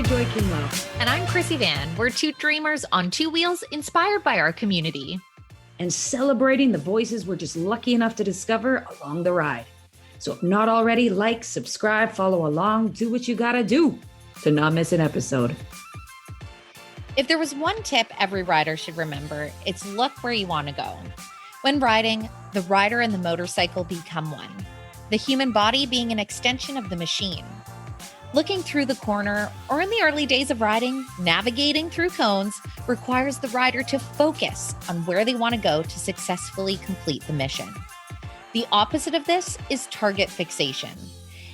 Joy Kinlow. And I'm Chrissy Van. We're two dreamers on two wheels inspired by our community. And celebrating the voices we're just lucky enough to discover along the ride. So if not already, like, subscribe, follow along, do what you gotta do to not miss an episode. If there was one tip every rider should remember, it's look where you want to go. When riding, the rider and the motorcycle become one, the human body being an extension of the machine. Looking through the corner, or in the early days of riding, navigating through cones requires the rider to focus on where they want to go to successfully complete the mission. The opposite of this is target fixation.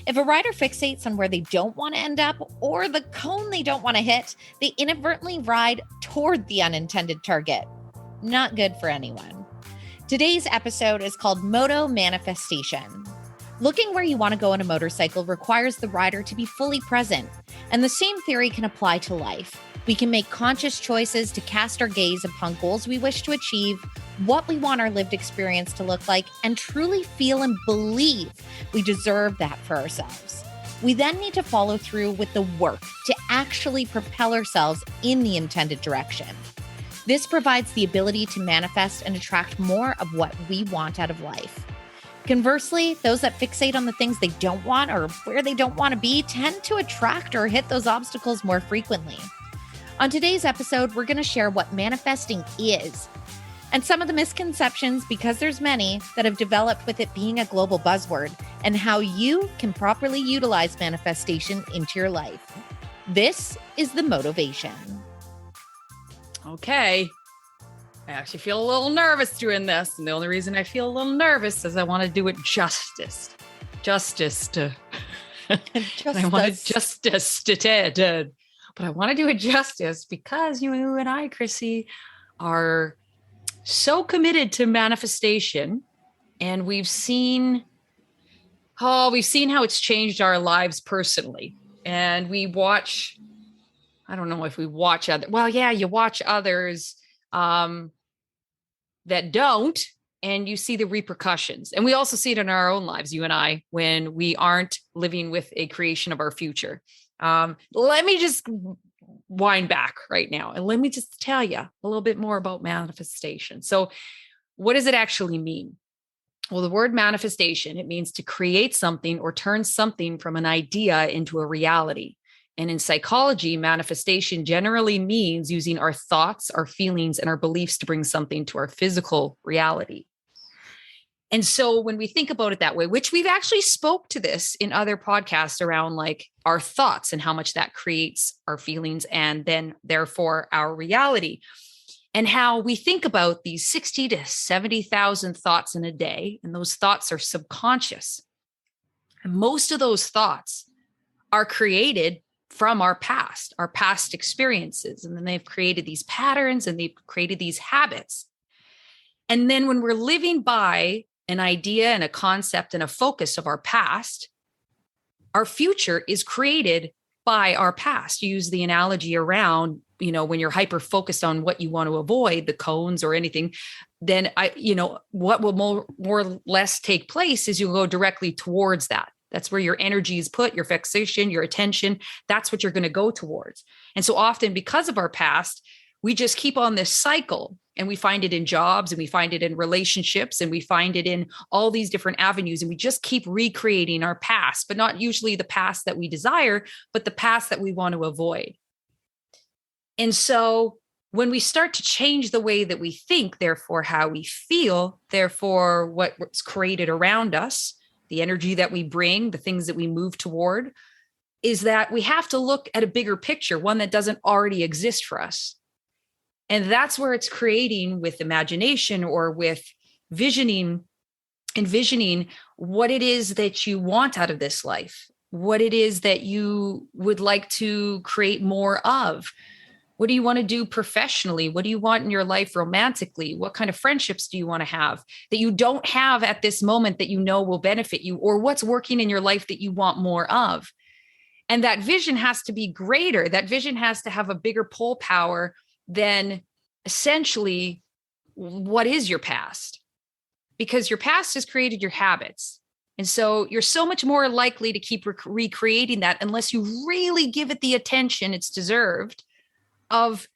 If a rider fixates on where they don't want to end up or the cone they don't want to hit, they inadvertently ride toward the unintended target. Not good for anyone. Today's episode is called Moto Manifestation. Looking where you want to go on a motorcycle requires the rider to be fully present, and the same theory can apply to life. We can make conscious choices to cast our gaze upon goals we wish to achieve, what we want our lived experience to look like, and truly feel and believe we deserve that for ourselves. We then need to follow through with the work to actually propel ourselves in the intended direction. This provides the ability to manifest and attract more of what we want out of life. Conversely, those that fixate on the things they don't want or where they don't want to be tend to attract or hit those obstacles more frequently. On today's episode, we're going to share what manifesting is and some of the misconceptions, because there's many, that have developed with it being a global buzzword, and how you can properly utilize manifestation into your life. This is the Motovation. Okay. I actually feel a little nervous doing this. And the only reason I feel a little nervous is I want to do it justice. I want justice to but I want to do it justice because you and I, Chrissy, are so committed to manifestation, and we've seen how it's changed our lives personally. And we watch, I don't know if we watch other, well, yeah, you watch others that don't, and you see the repercussions. And we also see it in our own lives, you and I, when we aren't living with a creation of our future. Let me just wind back right now, and let me just tell you a little bit more about manifestation. So what does it actually mean? Well, the word manifestation, it means to create something or turn something from an idea into a reality. And in psychology, manifestation generally means using our thoughts, our feelings, and our beliefs to bring something to our physical reality. And so when we think about it that way, which we've actually spoke to this in other podcasts around like our thoughts and how much that creates our feelings and then therefore our reality, and how we think about these 60 to 70,000 thoughts in a day. And those thoughts are subconscious. And most of those thoughts are created from our past experiences. And then they've created these patterns and they've created these habits. And then when we're living by an idea and a concept and a focus of our past, our future is created by our past. You use the analogy around, when you're hyper focused on what you want to avoid, the cones or anything, then what will more or less take place is you'll go directly towards that. That's where your energy is put, your fixation, your attention. That's what you're going to go towards. And so often, because of our past, we just keep on this cycle, and we find it in jobs, and we find it in relationships, and we find it in all these different avenues. And we just keep recreating our past, but not usually the past that we desire, but the past that we want to avoid. And so when we start to change the way that we think, therefore how we feel, therefore what's created around us, the energy that we bring, the things that we move toward, is that we have to look at a bigger picture, one that doesn't already exist for us. And that's where it's creating with imagination or with envisioning what it is that you want out of this life, what it is that you would like to create more of. What do you want to do professionally? What do you want in your life romantically? What kind of friendships do you want to have that you don't have at this moment that you know will benefit you? Or what's working in your life that you want more of? And that vision has to be greater. That vision has to have a bigger pull power than essentially what is your past. Because your past has created your habits. And so you're so much more likely to keep recreating that unless you really give it the attention it's deserved of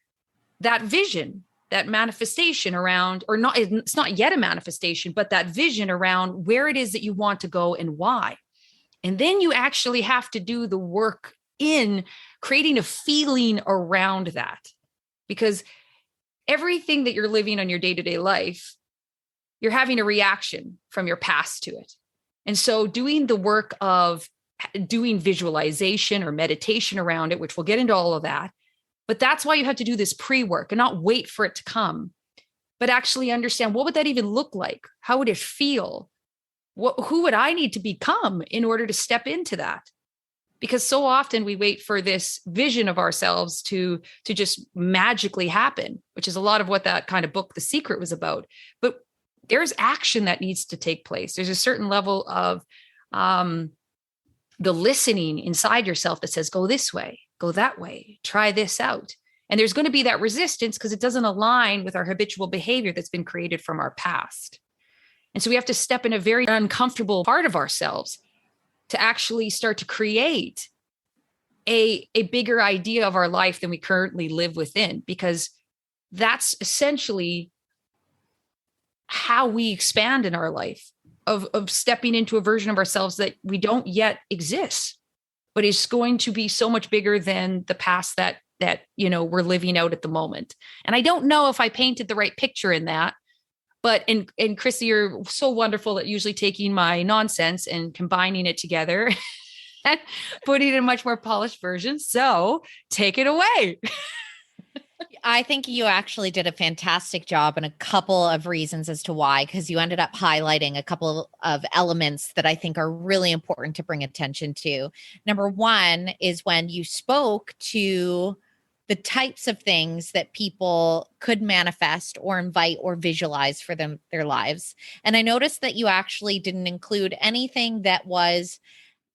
that vision, that manifestation around, or not, it's not yet a manifestation, but that vision around where it is that you want to go and why. And then you actually have to do the work in creating a feeling around that, because everything that you're living on your day-to-day life, you're having a reaction from your past to it. And so doing the work of doing visualization or meditation around it, which we'll get into all of that, but that's why you have to do this pre-work and not wait for it to come, but actually understand, what would that even look like? How would it feel? Who would I need to become in order to step into that? Because so often we wait for this vision of ourselves to just magically happen, which is a lot of what that kind of book, The Secret, was about. But there's action that needs to take place. There's a certain level of the listening inside yourself that says, go this way, go that way, try this out. And there's going to be that resistance because it doesn't align with our habitual behavior that's been created from our past. And so we have to step in a very uncomfortable part of ourselves to actually start to create a bigger idea of our life than we currently live within, because that's essentially how we expand in our life, of stepping into a version of ourselves that we don't yet exist, but is going to be so much bigger than the past that we're living out at the moment. And I don't know if I painted the right picture in that, but and Chrissy, you're so wonderful at usually taking my nonsense and combining it together and putting it in a much more polished version. So take it away. I think you actually did a fantastic job, and a couple of reasons as to why, because you ended up highlighting a couple of elements that I think are really important to bring attention to. Number one is when you spoke to the types of things that people could manifest or invite or visualize for their lives. And I noticed that you actually didn't include anything that was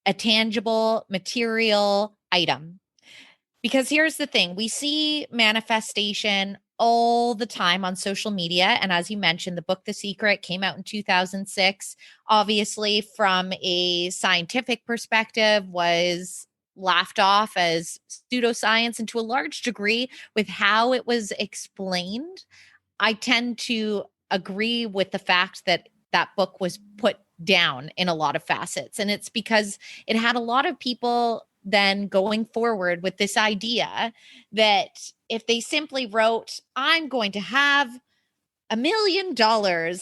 a tangible material item. Because here's the thing, we see manifestation all the time on social media. And as you mentioned, the book, The Secret, came out in 2006. Obviously, from a scientific perspective, was laughed off as pseudoscience, and to a large degree with how it was explained. I tend to agree with the fact that that book was put down in a lot of facets. And it's because it had a lot of people then going forward with this idea that if they simply wrote, I'm going to have $1 million,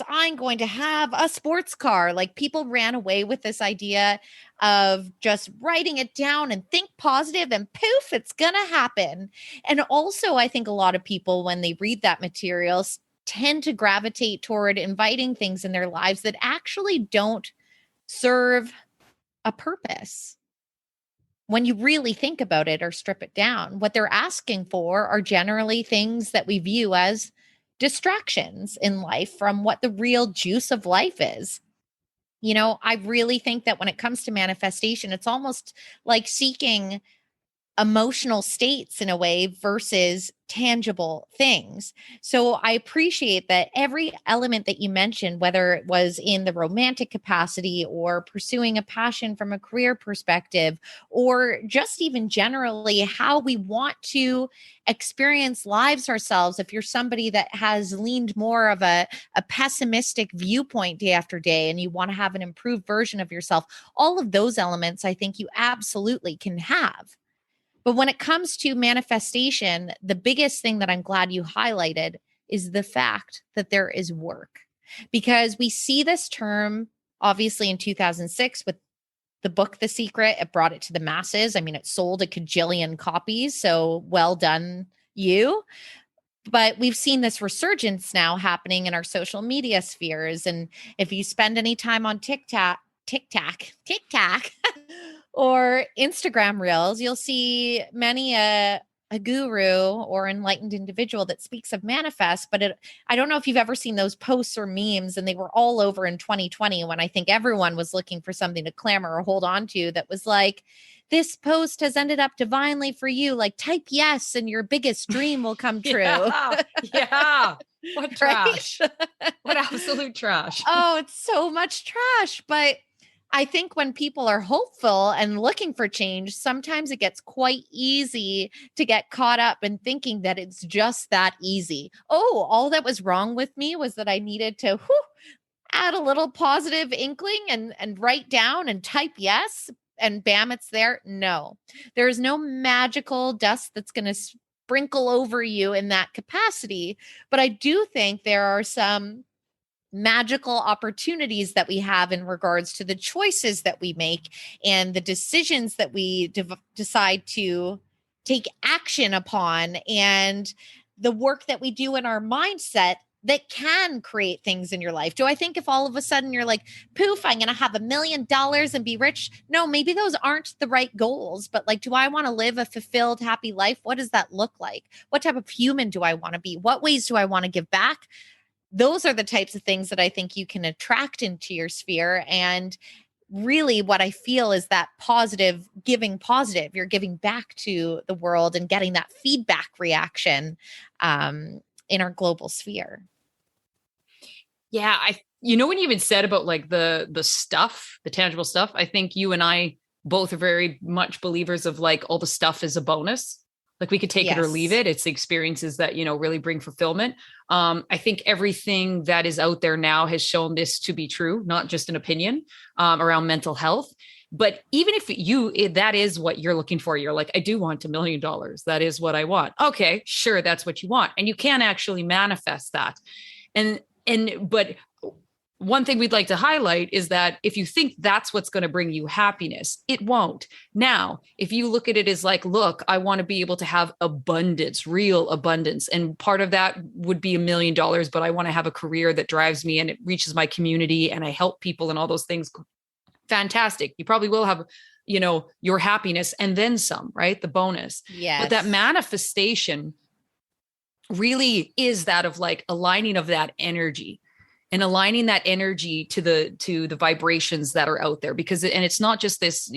I'm going to have a sports car, like people ran away with this idea of just writing it down and think positive and poof, it's going to happen. And also, I think a lot of people, when they read that material, tend to gravitate toward inviting things in their lives that actually don't serve a purpose. When you really think about it or strip it down, what they're asking for are generally things that we view as distractions in life from what the real juice of life is. You know, I really think that when it comes to manifestation, it's almost like seeking emotional states in a way versus tangible things. So I appreciate that every element that you mentioned, whether it was in the romantic capacity or pursuing a passion from a career perspective, or just even generally how we want to experience lives ourselves. If you're somebody that has leaned more of a pessimistic viewpoint day after day and you want to have an improved version of yourself, all of those elements, I think you absolutely can have. But when it comes to manifestation, the biggest thing that I'm glad you highlighted is the fact that there is work. Because we see this term, obviously, in 2006 with the book, The Secret. It brought it to the masses. I mean, it sold a cajillion copies. So well done, you. But we've seen this resurgence now happening in our social media spheres. And if you spend any time on TikTok, or Instagram Reels, you'll see many a guru or enlightened individual that speaks of manifest. But I don't know if you've ever seen those posts or memes, and they were all over in 2020 when I think everyone was looking for something to clamor or hold on to that was like, this post has ended up divinely for you. Like, type yes and your biggest dream will come true. Yeah. What trash. What absolute trash. Oh, it's so much trash. But I think when people are hopeful and looking for change, sometimes it gets quite easy to get caught up in thinking that it's just that easy. Oh, all that was wrong with me was that I needed to add a little positive inkling and write down and type yes, and bam, it's there. No, there's no magical dust that's going to sprinkle over you in that capacity. But I do think there are some magical opportunities that we have in regards to the choices that we make and the decisions that we decide to take action upon, and the work that we do in our mindset that can create things in your life. Do I think if all of a sudden you're like, poof, I'm going to have $1 million and be rich? No, maybe those aren't the right goals, but like, do I want to live a fulfilled, happy life? What does that look like? What type of human do I want to be? What ways do I want to give back? Those are the types of things that I think you can attract into your sphere. And really what I feel is that positive, giving positive, you're giving back to the world and getting that feedback reaction in our global sphere. Yeah. When you even said about like the stuff, the tangible stuff, I think you and I both are very much believers of like all the stuff is a bonus. Like we could take it or leave it. It's the experiences that, really bring fulfillment. I think everything that is out there now has shown this to be true, not just an opinion around mental health. But even if that is what you're looking for, you're like, I do want $1 million. That is what I want. Okay, sure. That's what you want. And you can actually manifest that. But one thing we'd like to highlight is that if you think that's what's going to bring you happiness, it won't. Now, if you look at it as like, look, I want to be able to have abundance, real abundance. And part of that would be $1 million, but I want to have a career that drives me and it reaches my community and I help people and all those things. Fantastic. You probably will have, your happiness and then some, right? The bonus. Yes. But that manifestation really is that of like aligning of that energy. And aligning that energy to the vibrations that are out there, because it's not just this,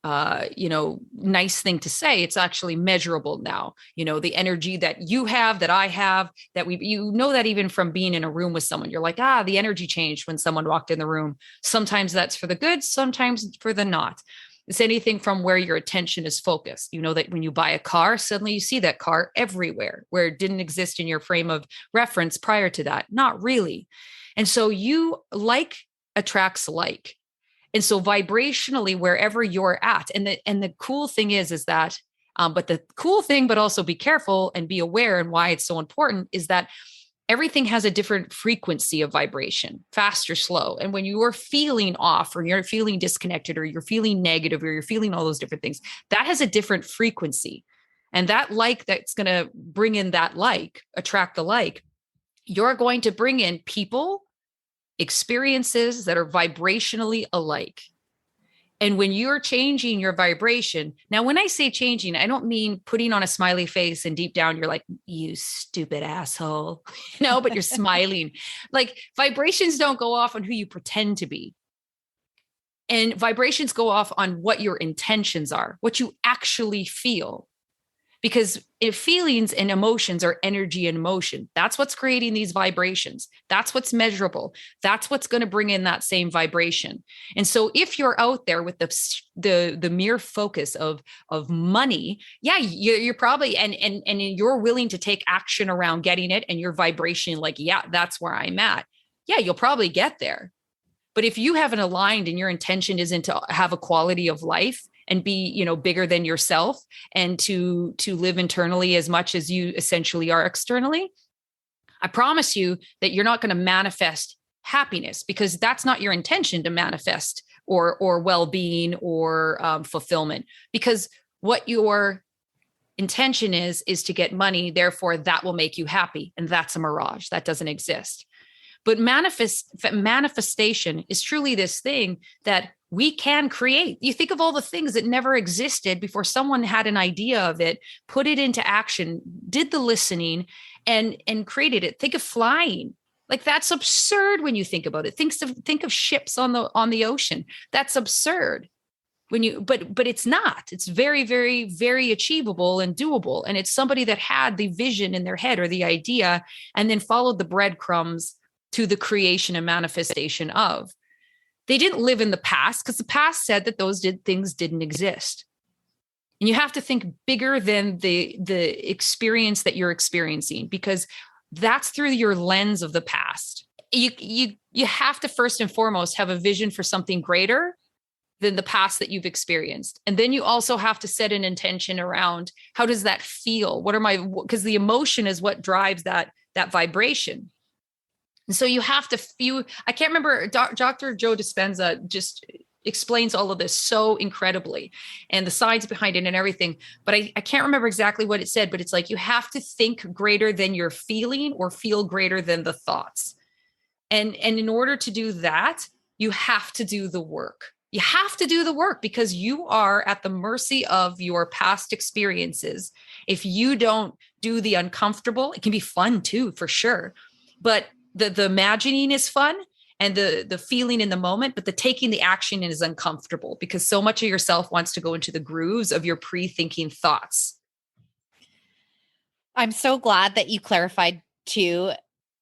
nice thing to say. It's actually measurable now. The energy that you have, that I have, that that even from being in a room with someone, you're like, the energy changed when someone walked in the room. Sometimes that's for the good, sometimes for the not. It's anything from where your attention is focused. That when you buy a car, suddenly you see that car everywhere where it didn't exist in your frame of reference prior to that. Not really. And so like attracts like. And so vibrationally, wherever you're at, and the cool thing is that, but also be careful and be aware, and why it's so important is that everything has a different frequency of vibration, fast or slow. And when you are feeling off, or you're feeling disconnected, or you're feeling negative, or you're feeling all those different things, that has a different frequency. And that like that's going to bring in that like, attract the like, you're going to bring in people, experiences that are vibrationally alike. And when you're changing your vibration, now, when I say changing, I don't mean putting on a smiley face and deep down, you're like, you stupid asshole, but you're smiling. Like vibrations don't go off on who you pretend to be. And vibrations go off on what your intentions are, what you actually feel. Because if feelings and emotions are energy and motion, that's what's creating these vibrations. That's what's measurable. That's what's going to bring in that same vibration. And so if you're out there with the mere focus of money, you're probably, and you're willing to take action around getting it, and your vibration, like, that's where I'm at. You'll probably get there. But if you haven't aligned and your intention isn't to have a quality of life and be, bigger than yourself, and to live internally as much as you essentially are externally, I promise you that you're not going to manifest happiness, because that's not your intention to manifest or well-being or fulfillment. Because what your intention is to get money, therefore that will make you happy. And that's a mirage. That doesn't exist. But manifestation is truly this thing that we can create. You think of all the things that never existed before someone had an idea of it, put it into action, did the listening, and created it. Think of flying. Like, that's absurd when you think about it. Think of ships on the ocean. That's absurd. But it's not. It's very, very, very achievable and doable. And it's somebody that had the vision in their head, or the idea, and then followed the breadcrumbs to the creation and manifestation of. They didn't live in the past because the past said that those things didn't exist. And you have to think bigger than the experience that you're experiencing, because that's through your lens of the past. You have to first and foremost have a vision for something greater than the past that you've experienced. And then you also have to set an intention around, how does that feel? Because the emotion is what drives that vibration. And so you have to I can't remember, Dr. Joe Dispenza just explains all of this so incredibly, and the science behind it and everything. But I can't remember exactly what it said, but it's like, you have to think greater than you're feeling, or feel greater than the thoughts. And in order to do that, you have to do the work. You have to do the work, because you are at the mercy of your past experiences. If you don't do the uncomfortable, it can be fun too, for sure. But the imagining is fun, and the feeling in the moment, but the taking the action is uncomfortable, because so much of yourself wants to go into the grooves of your pre-thinking thoughts. I'm so glad that you clarified too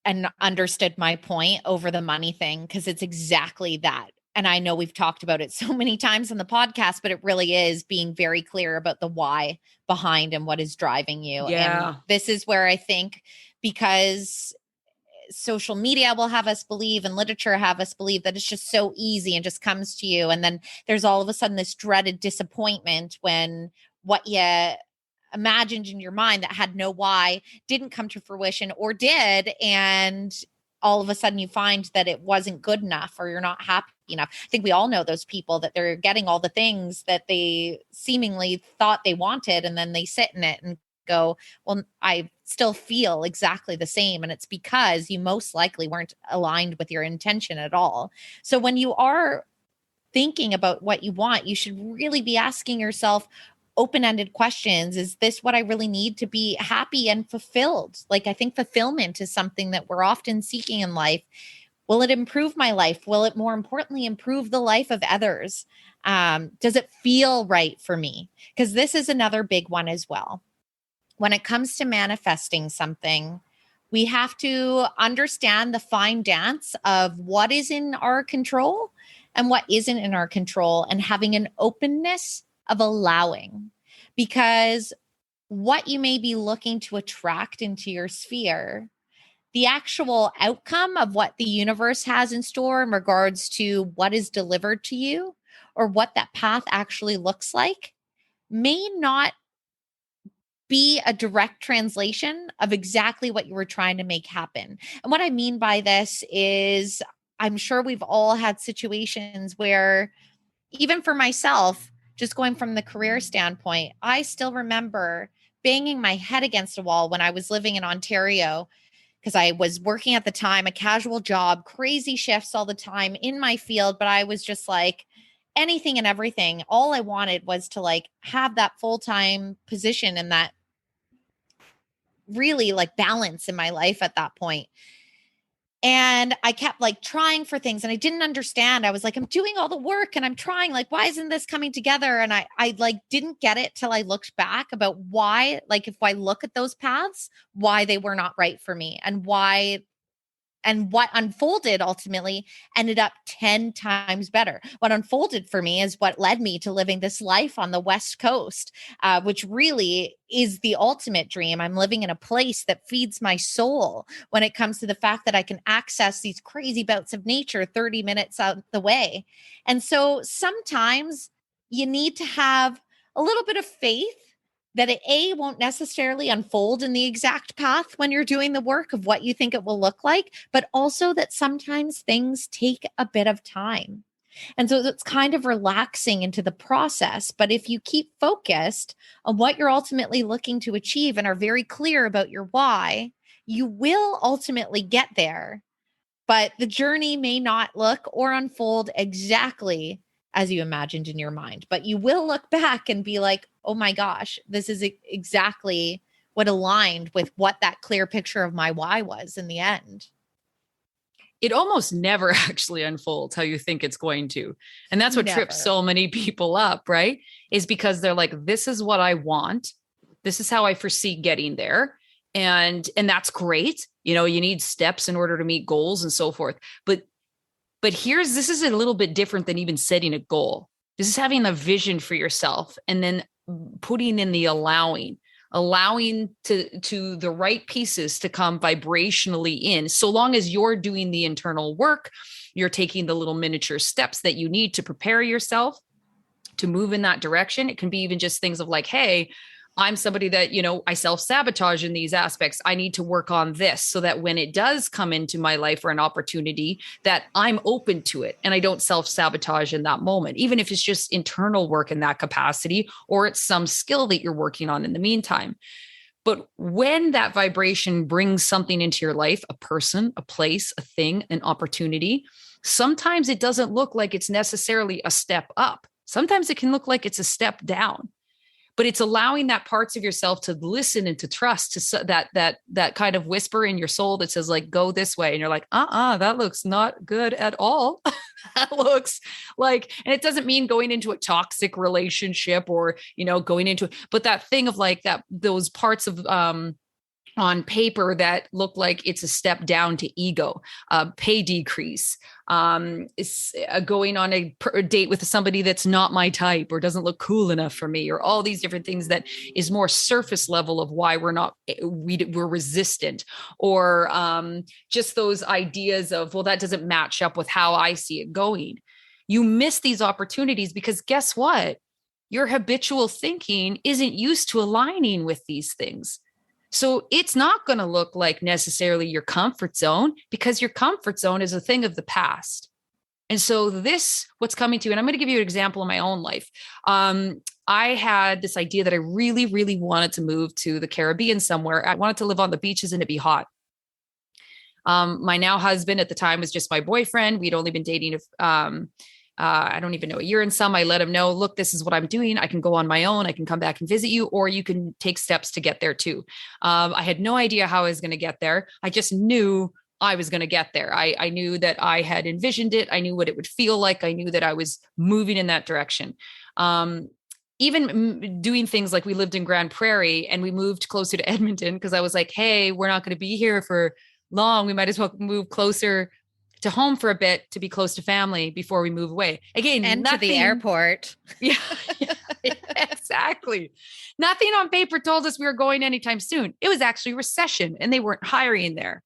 and understood my point over the money thing, because it's exactly that. And I know we've talked about it so many times on the podcast, but it really is being very clear about the why behind and what is driving you. Yeah. And this is where I think, because social media will have us believe, and literature have us believe, that it's just so easy and just comes to you. And then there's all of a sudden this dreaded disappointment when what you imagined in your mind that had no why didn't come to fruition, or did. And all of a sudden you find that it wasn't good enough, or you're not happy enough. I think we all know those people that they're getting all the things that they seemingly thought they wanted, and then they sit in it and go, well, I still feel exactly the same. And it's because you most likely weren't aligned with your intention at all. So when you are thinking about what you want, you should really be asking yourself open-ended questions. Is this what I really need to be happy and fulfilled? Like, I think fulfillment is something that we're often seeking in life. Will it improve my life? Will it, more importantly, improve the life of others? Does it feel right for me? Because this is another big one as well. When it comes to manifesting something, we have to understand the fine dance of what is in our control and what isn't in our control, and having an openness of allowing. Because what you may be looking to attract into your sphere, the actual outcome of what the universe has in store in regards to what is delivered to you, or what that path actually looks like, may not be a direct translation of exactly what you were trying to make happen. And what I mean by this is, I'm sure we've all had situations where, even for myself, just going from the career standpoint, I still remember banging my head against a wall when I was living in Ontario, because I was working at the time, a casual job, crazy shifts all the time in my field. But I was just like, anything and everything. All I wanted was to like have that full-time position and that really like balance in my life at that point. And I kept like trying for things, and I didn't understand. I was like, I'm doing all the work and I'm trying, like, why isn't this coming together? And I like didn't get it till I looked back about why, like, if I look at those paths, why they were not right for me, and why, and what unfolded ultimately ended up 10 times better. What unfolded for me is what led me to living this life on the West Coast, which really is the ultimate dream. I'm living in a place that feeds my soul when it comes to the fact that I can access these crazy bouts of nature 30 minutes out the way. And so sometimes you need to have a little bit of faith that it won't necessarily unfold in the exact path when you're doing the work of what you think it will look like, but also that sometimes things take a bit of time. And so it's kind of relaxing into the process. But if you keep focused on what you're ultimately looking to achieve and are very clear about your why, you will ultimately get there. But the journey may not look or unfold exactly as you imagined in your mind, but you will look back and be like, oh my gosh, this is exactly what aligned with what that clear picture of my why was in the end. It almost never actually unfolds how you think it's going to. And that's what trips so many people up, right? Is because they're like, this is what I want. This is how I foresee getting there. And that's great. You know, you need steps in order to meet goals and so forth. But But this is a little bit different than even setting a goal. This is having a vision for yourself and then putting in the allowing to the right pieces to come vibrationally in. So long as you're doing the internal work, you're taking the little miniature steps that you need to prepare yourself to move in that direction. It can be even just things of like, hey, I'm somebody that, I self-sabotage in these aspects. I need to work on this so that when it does come into my life or an opportunity, that I'm open to it and I don't self-sabotage in that moment, even if it's just internal work in that capacity, or it's some skill that you're working on in the meantime. But when that vibration brings something into your life, a person, a place, a thing, an opportunity, sometimes it doesn't look like it's necessarily a step up. Sometimes it can look like it's a step down. But it's allowing that parts of yourself to listen and to trust to that kind of whisper in your soul that says like, go this way. And you're like, that looks not good at all. That looks like, and it doesn't mean going into a toxic relationship or, going into, but that thing of like that, those parts of, on paper that look like it's a step down to ego, pay decrease, is going on a date with somebody that's not my type or doesn't look cool enough for me, or all these different things that is more surface level of why we're resistant, or just those ideas of, well, that doesn't match up with how I see it going. You miss these opportunities because guess what? Your habitual thinking isn't used to aligning with these things. So it's not going to look like necessarily your comfort zone, because your comfort zone is a thing of the past. And so what's coming to you, and I'm going to give you an example in my own life. I had this idea that I really, really wanted to move to the Caribbean somewhere. I wanted to live on the beaches and it be hot. My now husband at the time was just my boyfriend. We'd only been dating I don't even know, a year and some. I let him know, look, this is what I'm doing. I can go on my own. I can come back and visit you, or you can take steps to get there too. I had no idea how I was going to get there. I just knew I was going to get there. I knew that I had envisioned it. I knew what it would feel like. I knew that I was moving in that direction. Even doing things like we lived in Grand Prairie and we moved closer to Edmonton because I was like, hey, we're not going to be here for long. We might as well move closer to home for a bit to be close to family before we move away. Again, and to the airport. Yeah, exactly. Nothing on paper told us we were going anytime soon. It was actually recession and they weren't hiring there.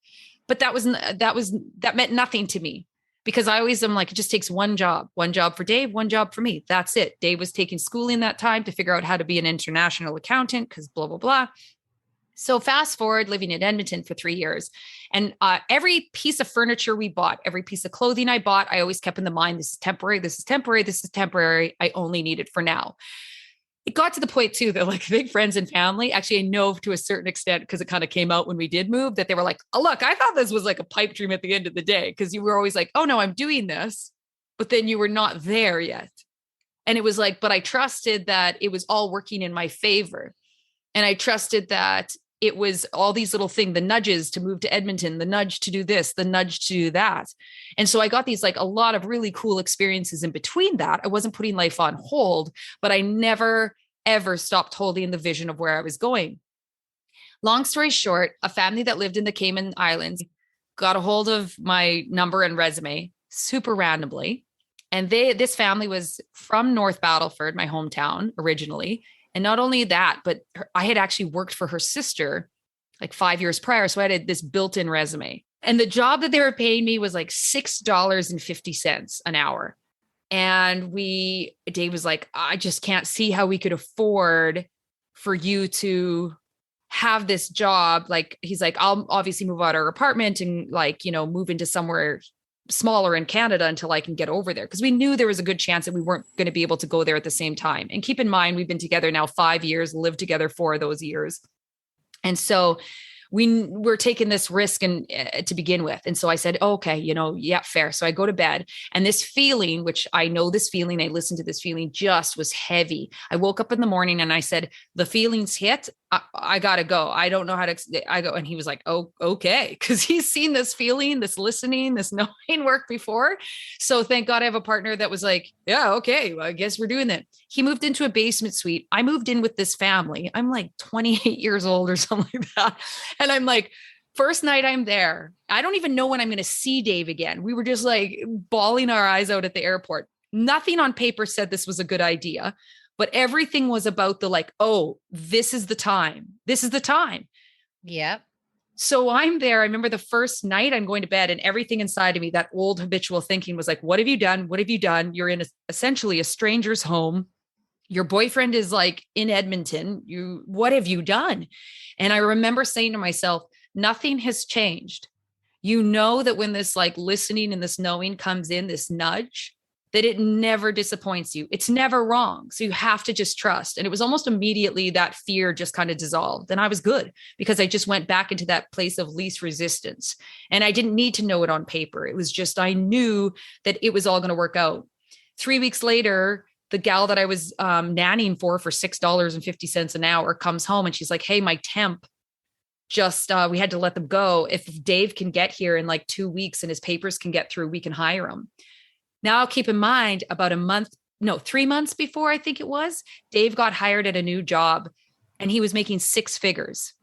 But that meant nothing to me, because I always am like, it just takes one job for Dave, one job for me. That's it. Dave was taking schooling that time to figure out how to be an international accountant because blah, blah, blah. So fast forward, living in Edmonton for 3 years, and every piece of furniture we bought, every piece of clothing I bought, I always kept in the mind, this is temporary, this is temporary, this is temporary. I only need it for now. It got to the point too that like big friends and family, actually I know to a certain extent, because it kind of came out when we did move, that they were like, oh, look, I thought this was like a pipe dream at the end of the day. Because you were always like, oh no, I'm doing this. But then you were not there yet. And it was like, but I trusted that it was all working in my favor. And I trusted that it was all these little things, the nudges to move to Edmonton, the nudge to do this, the nudge to do that. And so I got these like a lot of really cool experiences in between that. I wasn't putting life on hold, but I never, ever stopped holding the vision of where I was going. Long story short, a family that lived in the Cayman Islands got a hold of my number and resume super randomly. And this family was from North Battleford, my hometown originally. And not only that, but I had actually worked for her sister like 5 years prior. So I had this built-in resume. And the job that they were paying me was like $6.50 an hour. And Dave was like, I just can't see how we could afford for you to have this job. Like, he's like, I'll obviously move out of our apartment and like, move into somewhere smaller in Canada until I can get over there. Because we knew there was a good chance that we weren't going to be able to go there at the same time. And keep in mind, we've been together now 5 years, lived together 4 of those years. And so we're taking this risk and to begin with. And so I said, okay, yeah, fair. So I go to bed, and this feeling, which I know this feeling, I listened to this feeling, just was heavy. I woke up in the morning and I said, the feelings hit. I gotta go. I don't know how to, I go. And he was like, oh, okay. Cause he's seen this feeling, this listening, this knowing work before. So thank God I have a partner that was like, yeah, okay, well, I guess we're doing that. He moved into a basement suite. I moved in with this family. I'm like 28 years old or something like that. And I'm like, First night I'm there, I don't even know when I'm going to see Dave again. We were just like bawling our eyes out at the airport. Nothing on paper said this was a good idea, but everything was about the like, oh, this is the time. This is the time. Yep. So I'm there. I remember the first night I'm going to bed and everything inside of me, that old habitual thinking was like, what have you done? What have you done? You're in essentially a stranger's home. Your boyfriend is like in Edmonton. What have you done? And I remember saying to myself, nothing has changed. You know that when this like listening and this knowing comes in, this nudge, that it never disappoints you. It's never wrong. So you have to just trust. And it was almost immediately that fear just kind of dissolved. And I was good because I just went back into that place of least resistance. And I didn't need to know it on paper. It was just, I knew that it was all going to work out. 3 weeks later, the gal that I was nannying for $6.50 an hour comes home and she's like, hey, my temp just, we had to let them go. If Dave can get here in like 2 weeks and his papers can get through, we can hire him. Now, keep in mind, about 3 months before, I think it was, Dave got hired at a new job and he was making 6 figures.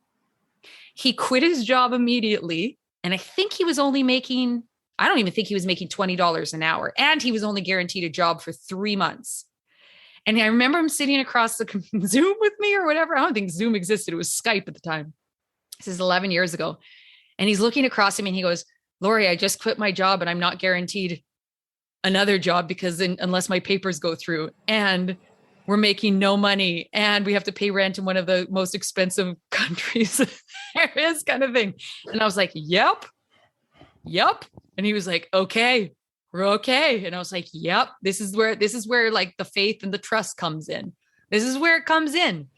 He quit his job immediately. And I think he was only making, I don't even think he was making $20 an hour. And he was only guaranteed a job for 3 months. And I remember him sitting across the Zoom with me or whatever. I don't think Zoom existed. It was Skype at the time. This is 11 years ago. And he's looking across at me and he goes, Lori, I just quit my job and I'm not guaranteed another job because unless my papers go through, and we're making no money and we have to pay rent in one of the most expensive countries there is, kind of thing. And I was like, yep. And he was like, okay, we're okay. And I was like, yep, this is where like the faith and the trust comes in. This is where it comes in.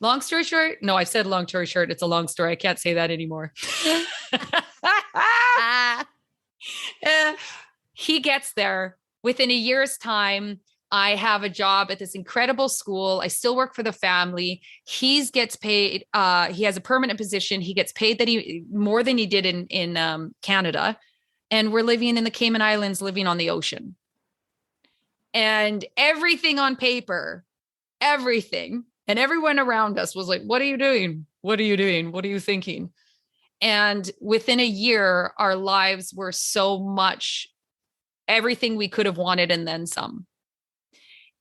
Long story short. No, I said long story short. It's a long story. I can't say that anymore. He gets there within a year's time. I have a job at this incredible school. I still work for the family. He gets paid. He has a permanent position. He gets paid more than he did in Canada. And we're living in the Cayman Islands, living on the ocean. And everything on paper, everything, and everyone around us was like, what are you doing? What are you doing? What are you thinking? And within a year, our lives were so much everything we could have wanted and then some.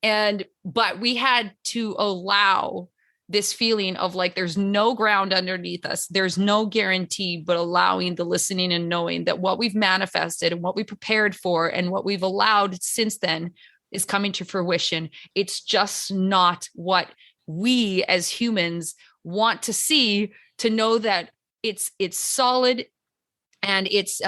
But we had to allow this feeling of like, there's no ground underneath us. There's no guarantee, but allowing the listening and knowing that what we've manifested and what we prepared for and what we've allowed since then is coming to fruition. It's just not what we as humans want to see, to know that it's solid and it's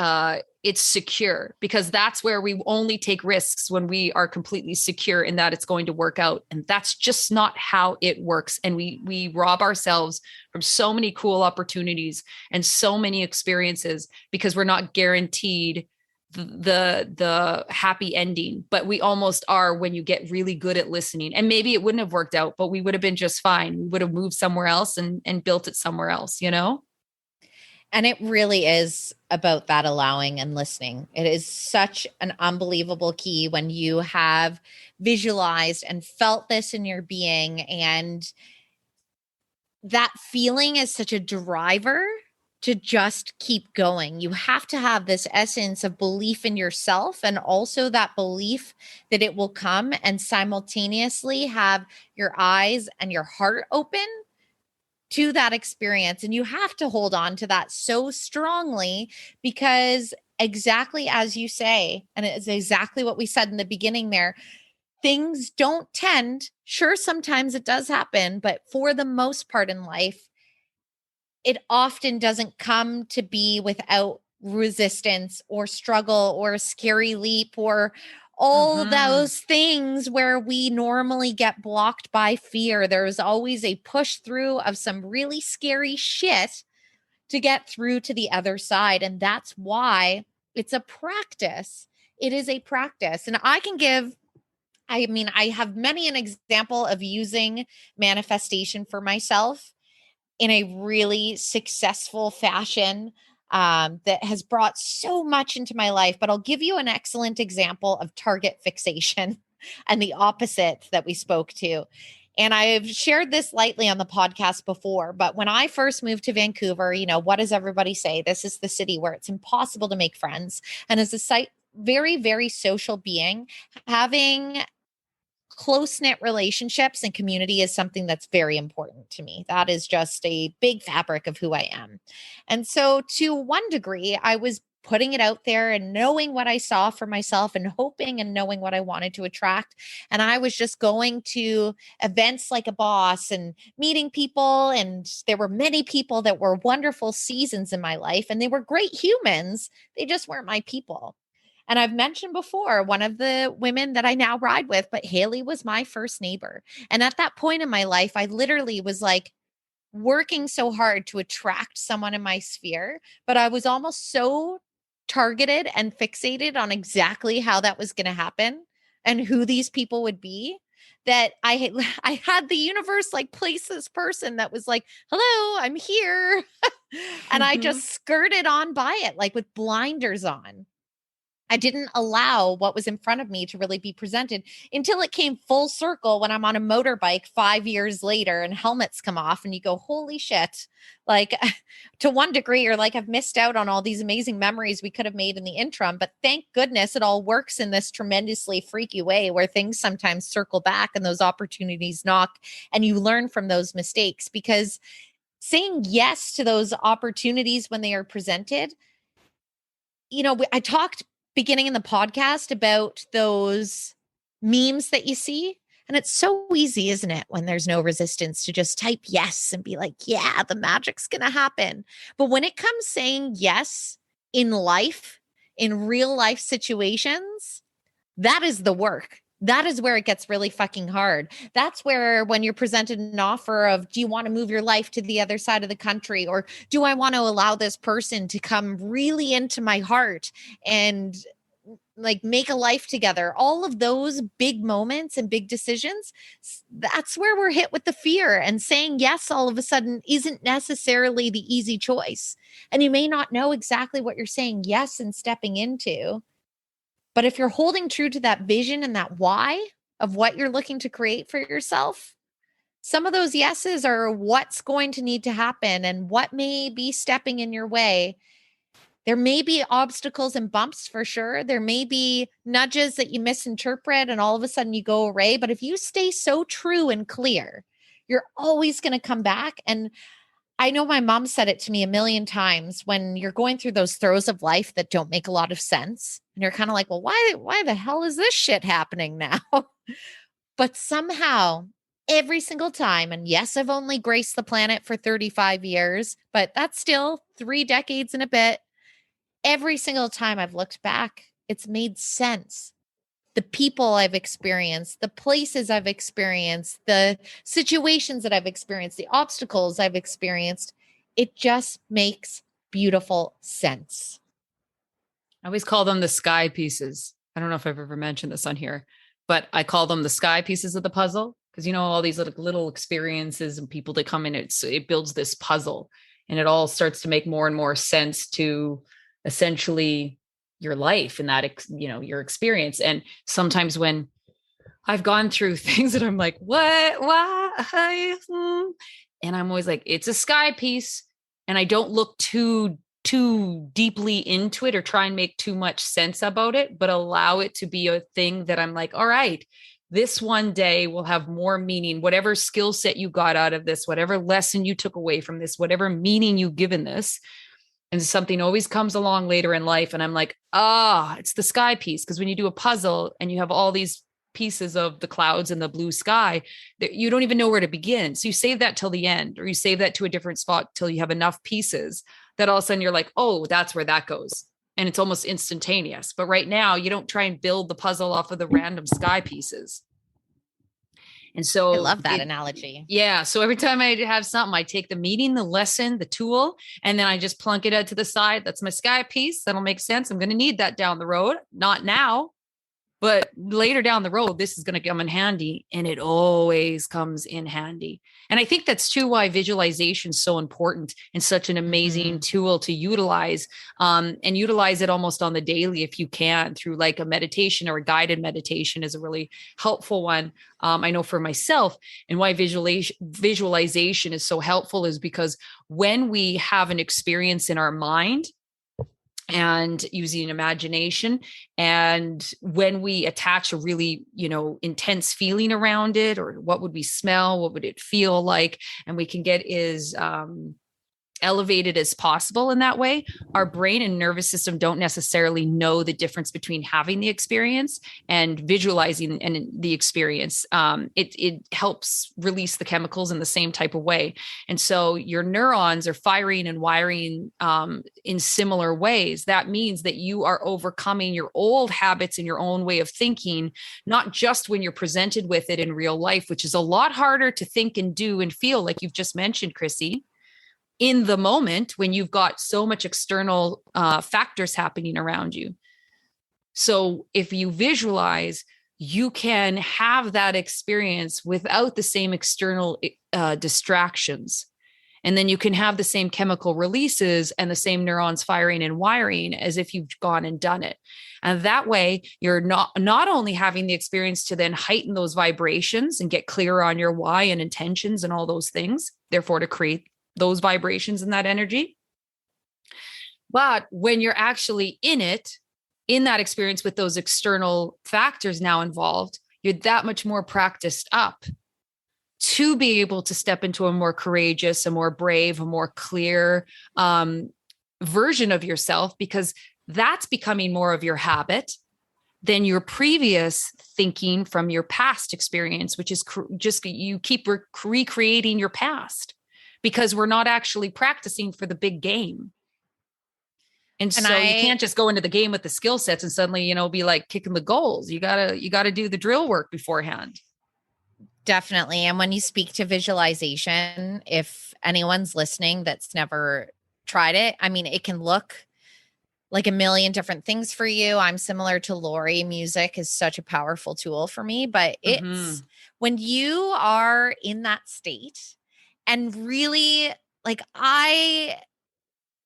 secure, because that's where we only take risks when we are completely secure in that it's going to work out. And that's just not how it works. And we rob ourselves from so many cool opportunities and so many experiences because we're not guaranteed the happy ending, but we almost are when you get really good at listening. And maybe it wouldn't have worked out, but we would have been just fine. We would have moved somewhere else and built it somewhere else, you know? And it really is about that allowing and listening. It is such an unbelievable key when you have visualized and felt this in your being. And that feeling is such a driver to just keep going. You have to have this essence of belief in yourself and also that belief that it will come, and simultaneously have your eyes and your heart open to that experience. And you have to hold on to that so strongly, because exactly as you say, and it's exactly what we said in the beginning there, things don't tend, sure, sometimes it does happen, but for the most part in life, it often doesn't come to be without resistance or struggle or a scary leap or all those things where we normally get blocked by fear. There's always a push through of some really scary shit to get through to the other side. And that's why it's a practice. It is a practice. And I have many an example of using manifestation for myself in a really successful fashion that has brought so much into my life. But I'll give you an excellent example of target fixation and the opposite that we spoke to. And I've shared this lightly on the podcast before, but when I first moved to Vancouver, what does everybody say? This is the city where it's impossible to make friends. And as a very, very social being, having close-knit relationships and community is something that's very important to me. That is just a big fabric of who I am. And so to one degree, I was putting it out there and knowing what I saw for myself and hoping and knowing what I wanted to attract. And I was just going to events like a boss and meeting people. And there were many people that were wonderful seasons in my life, and they were great humans. They just weren't my people. And I've mentioned before, one of the women that I now ride with, but Haley was my first neighbor. And at that point in my life, I literally was like working so hard to attract someone in my sphere, but I was almost so targeted and fixated on exactly how that was going to happen and who these people would be, that I had the universe like place this person that was like, hello, I'm here. And I just skirted on by it, like with blinders on. I didn't allow what was in front of me to really be presented until it came full circle when I'm on a motorbike 5 years later and helmets come off and you go, holy shit. Like to one degree, you're like, I've missed out on all these amazing memories we could have made in the interim, but thank goodness it all works in this tremendously freaky way where things sometimes circle back and those opportunities knock and you learn from those mistakes, because saying yes to those opportunities when they are presented, I talked beginning in the podcast about those memes that you see. And it's so easy, isn't it, when there's no resistance to just type yes and be like, yeah, the magic's going to happen. But when it comes saying yes in life, in real life situations, that is the work. That is where it gets really fucking hard. That's where when you're presented an offer of, do you want to move your life to the other side of the country? Or do I want to allow this person to come really into my heart and like make a life together? All of those big moments and big decisions, that's where we're hit with the fear. And saying yes all of a sudden isn't necessarily the easy choice. And you may not know exactly what you're saying yes and stepping into. But if you're holding true to that vision and that why of what you're looking to create for yourself, some of those yeses are what's going to need to happen and what may be stepping in your way. There may be obstacles and bumps for sure. There may be nudges that you misinterpret and all of a sudden you go away. But if you stay so true and clear, you're always going to come back. And I know my mom said it to me a million times, when you're going through those throes of life that don't make a lot of sense. And you're kind of like, well, why the hell is this shit happening now? But somehow every single time, and yes, I've only graced the planet for 35 years, but that's still 3 decades and a bit. Every single time I've looked back, it's made sense. The people I've experienced, the places I've experienced, the situations that I've experienced, the obstacles I've experienced, it just makes beautiful sense. I always call them the sky pieces. I don't know if I've ever mentioned this on here, but I call them the sky pieces of the puzzle, because all these little experiences and people that come in, it builds this puzzle, and it all starts to make more and more sense to essentially your life and that, your experience. And sometimes when I've gone through things that I'm like, what, and I'm always like, it's a sky piece. And I don't look too deeply into it or try and make too much sense about it, but allow it to be a thing that I'm like, all right, this one day will have more meaning, whatever skill set you got out of this, whatever lesson you took away from this, whatever meaning you've given this. And something always comes along later in life. And I'm like, it's the sky piece. Because when you do a puzzle and you have all these pieces of the clouds and the blue sky, you don't even know where to begin. So you save that till the end, or you save that to a different spot till you have enough pieces that all of a sudden you're like, oh, that's where that goes. And it's almost instantaneous. But right now you don't try and build the puzzle off of the random sky pieces. And so I love that analogy. Yeah. So every time I have something, I take the meaning, the lesson, the tool, and then I just plunk it out to the side. That's my sky piece. That'll make sense. I'm going to need that down the road. Not now. But later down the road, this is going to come in handy, and it always comes in handy. And I think that's too why visualization is so important and such an amazing tool to utilize, and utilize it almost on the daily if you can, through like a meditation or a guided meditation is a really helpful one. I know for myself, and why visualization is so helpful is because when we have an experience in our mind, and using imagination, and when we attach a really, intense feeling around it, or what would we smell, what would it feel like, and we can get as elevated as possible in that way, our brain and nervous system don't necessarily know the difference between having the experience and visualizing and the experience. It helps release the chemicals in the same type of way. And so your neurons are firing and wiring in similar ways. That means that you are overcoming your old habits and your own way of thinking, not just when you're presented with it in real life, which is a lot harder to think and do and feel, like you've just mentioned, Chrissy, in the moment when you've got so much external factors happening around you. So if you visualize, you can have that experience without the same external distractions. And then you can have the same chemical releases and the same neurons firing and wiring as if you've gone and done it. And that way you're not only having the experience to then heighten those vibrations and get clearer on your why and intentions and all those things, therefore to create those vibrations and that energy. But when you're actually in it, in that experience with those external factors now involved, you're that much more practiced up to be able to step into a more courageous, a more brave, a more clear version of yourself, because that's becoming more of your habit than your previous thinking from your past experience, which is just you keep recreating your past, because we're not actually practicing for the big game. And so you can't just go into the game with the skill sets and suddenly, be like kicking the goals. You gotta do the drill work beforehand. Definitely. And when you speak to visualization, if anyone's listening that's never tried it, I mean, it can look like a million different things for you. I'm similar to Lori. Music is such a powerful tool for me, but it's when you are in that state. And really, like, I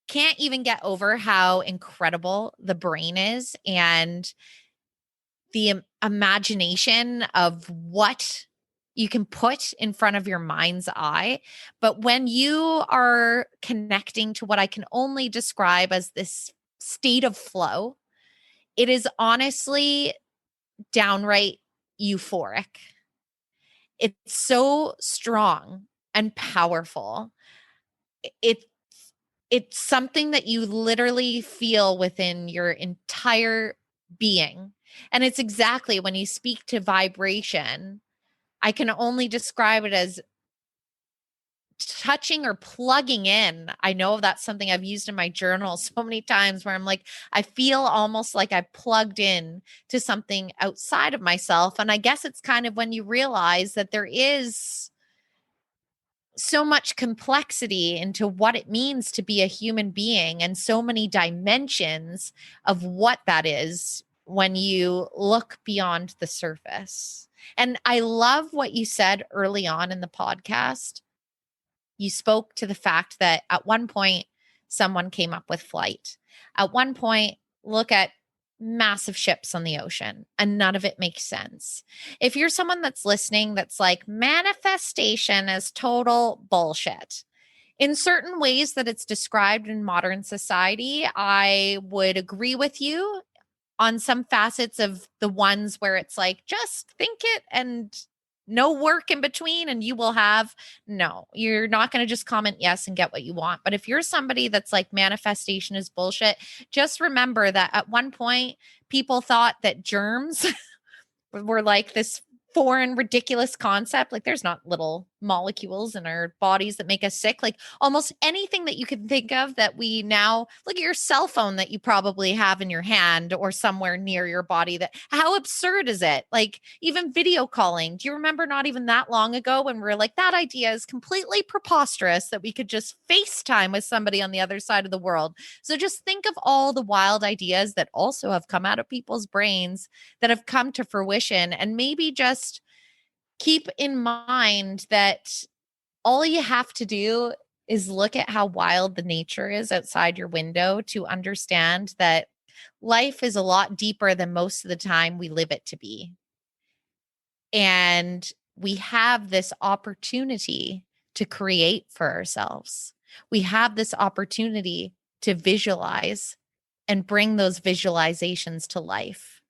can't even get over how incredible the brain is and the imagination of what you can put in front of your mind's eye. But when you are connecting to what I can only describe as this state of flow, it is honestly downright euphoric. It's so strong and powerful. It's something that you literally feel within your entire being. And it's exactly when you speak to vibration, I can only describe it as touching or plugging in. I know that's something I've used in my journal so many times where I'm like, I feel almost like I plugged in to something outside of myself. And I guess it's kind of when you realize that there is so much complexity into what it means to be a human being and so many dimensions of what that is when you look beyond the surface. And I love what you said early on in the podcast. You spoke to the fact that at one point, someone came up with flight. At one point, look at massive ships on the ocean, and none of it makes sense. If you're someone that's listening that's like, manifestation is total bullshit, in certain ways that it's described in modern society, I would agree with you on some facets of the ones where it's like, just think it and no work in between and you will have. No, you're not going to just comment yes and get what you want. But if you're somebody that's like, manifestation is bullshit, just remember that at one point people thought that germs were like this foreign, ridiculous concept. Like, there's not little molecules in our bodies that make us sick. Like almost anything that you can think of that we now look at your cell phone that you probably have in your hand or somewhere near your body. That how absurd is it? Like even video calling. Do you remember not even that long ago when we were like, that idea is completely preposterous that we could just FaceTime with somebody on the other side of the world. So just think of all the wild ideas that also have come out of people's brains that have come to fruition, and maybe just keep in mind that all you have to do is look at how wild the nature is outside your window to understand that life is a lot deeper than most of the time we live it to be. And we have this opportunity to create for ourselves. We have this opportunity to visualize and bring those visualizations to life.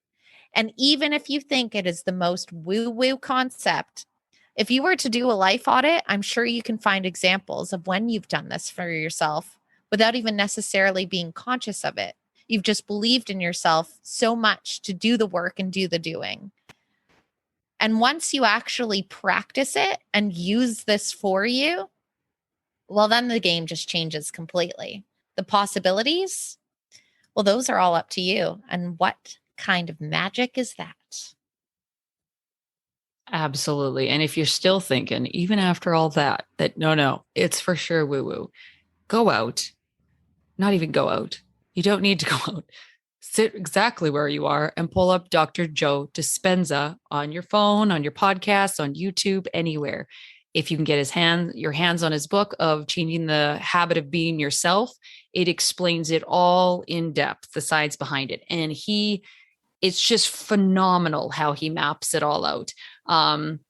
And even if you think it is the most woo-woo concept, if you were to do a life audit, I'm sure you can find examples of when you've done this for yourself without even necessarily being conscious of it. You've just believed in yourself so much to do the work and do the doing. And once you actually practice it and use this for you, well, then the game just changes completely. The possibilities, well, those are all up to you. And what kind of magic is that? Absolutely. And if you're still thinking, even after all that, no, it's for sure woo-woo, go out, not even go out. You don't need to go out. Sit exactly where you are and pull up Dr. Joe Dispenza on your phone, on your podcast, on YouTube, anywhere. If you can get your hands on his book of Changing the Habit of Being Yourself, it explains it all in depth, the science behind it. And it's just phenomenal how he maps it all out. Then,